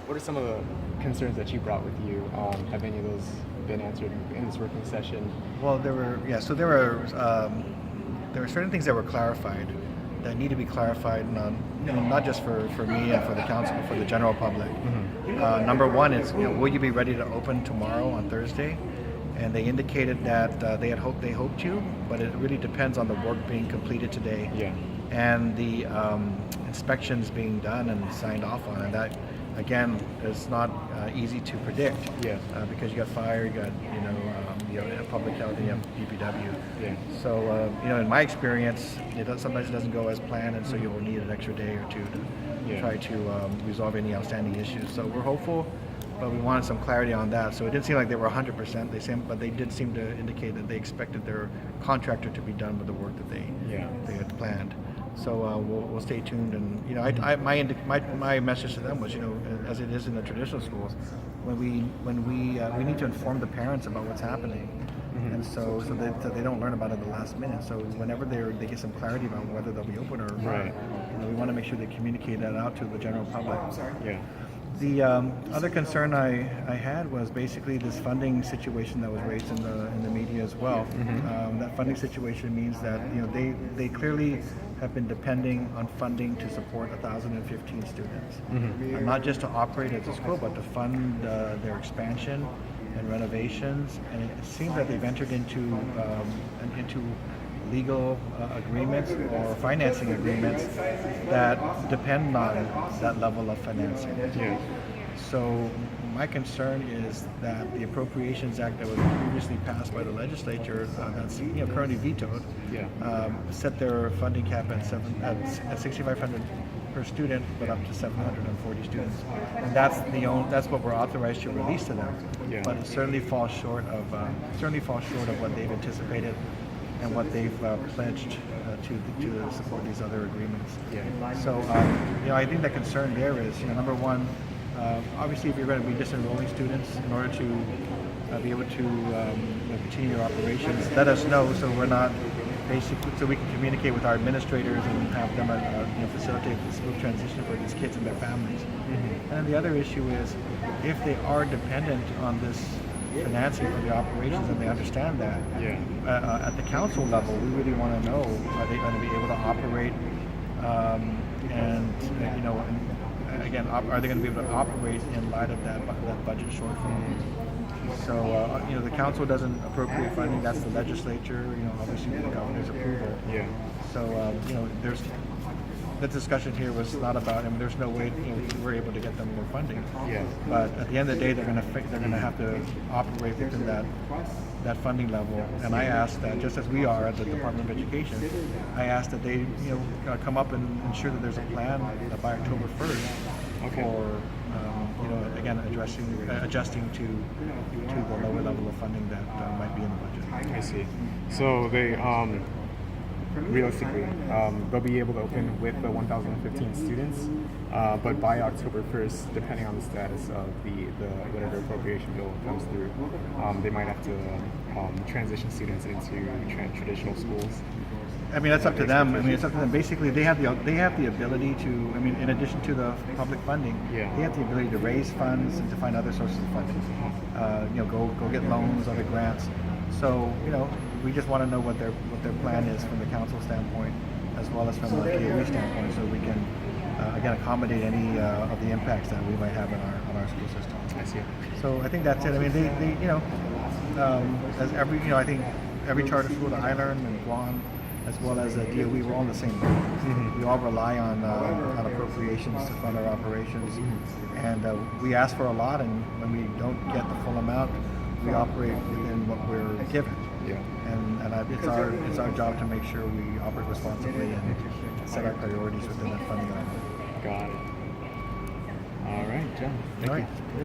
what are some of the concerns that you brought with you? Have any of those been answered in this working session? Well, there were certain things that were clarified that need to be clarified, not just for me and for the council, but for the general public. Number one is, will you be ready to open tomorrow on Thursday? And they indicated that they hoped to, but it really depends on the work being completed today. Yeah. And the inspections being done and signed off on, and that again is not easy to predict. Yeah. Because you got fire, you got public health, and you have DPW. Yeah. So in my experience, sometimes it doesn't go as planned, and so you will need an extra day or two to try to resolve any outstanding issues. So we're hopeful, but we wanted some clarity on that. So it didn't seem like they were 100%. But they did seem to indicate that they expected their contractor to be done with the work that they had planned. So we'll stay tuned, and my message to them was, as it is in the traditional schools, we need to inform the parents about what's happening, and so that they don't learn about it at the last minute. So whenever they get some clarity about whether they'll be open or not, we want to make sure they communicate that out to the general public. Yeah. The other concern I had was basically this funding situation that was raised in the media as well. That funding situation means that they clearly have been depending on funding to support 1,015 students, not just to operate as a school, but to fund their expansion and renovations. And it seems that they've entered into legal agreements or financing agreements that depend on that level of financing. Yeah. So my concern is that the Appropriations Act that was previously passed by the legislature, that's currently vetoed, set their funding cap at $6,500 per student, but up to 740 students, and that's what we're authorized to release to them. Yeah. But it certainly falls short of what they've anticipated and what they've pledged to support these other agreements. Yeah. So I think the concern there is, number one, obviously if you're going to be disenrolling students, in order to be able to continue your operations, let us know so we're not so we can communicate with our administrators and have them facilitate the smooth transition for these kids and their families. And the other issue is, if they are dependent on this financing for the operations and they understand that, at the council level, we really want to know, are they going to be able to operate again, are they going to be able to operate in light of that budget shortfall? So, the council doesn't appropriate funding, that's the legislature, obviously with the governor's approval. Yeah. So, there's the discussion here was not about, there's no way we're able to get them more funding. Yeah. But at the end of the day, they're going to have to operate within that funding level. And I asked that, just as we are at the Department of Education, I asked that they come up and ensure that there's a plan by October 1st for again adjusting to the lower level of funding that might be in the budget. I see. So they realistically, they'll be able to open with the 1,015 students, but by October 1st, depending on the status of the whatever appropriation bill comes through, they might have to transition students into traditional schools. That's up to them. It's up to them. Basically, they have the ability to. In addition to the public funding, they have the ability to raise funds and to find other sources of funding. Go get loans, other grants. So we just want to know what their plan is from the council standpoint, as well as from the GDOE standpoint, so we can again accommodate any of the impacts that we might have on our school system. I see. So I think that's it. As I think every charter school that I learned and Guam, as well as DOE, we're all in the same boat. We all rely on appropriations to fund our operations, and we ask for a lot, and when we don't get the full amount, we operate within what we're given. Yeah. And it's our job to make sure we operate responsibly and set our priorities within that funding level. Got it. All right, Jon. Thank you.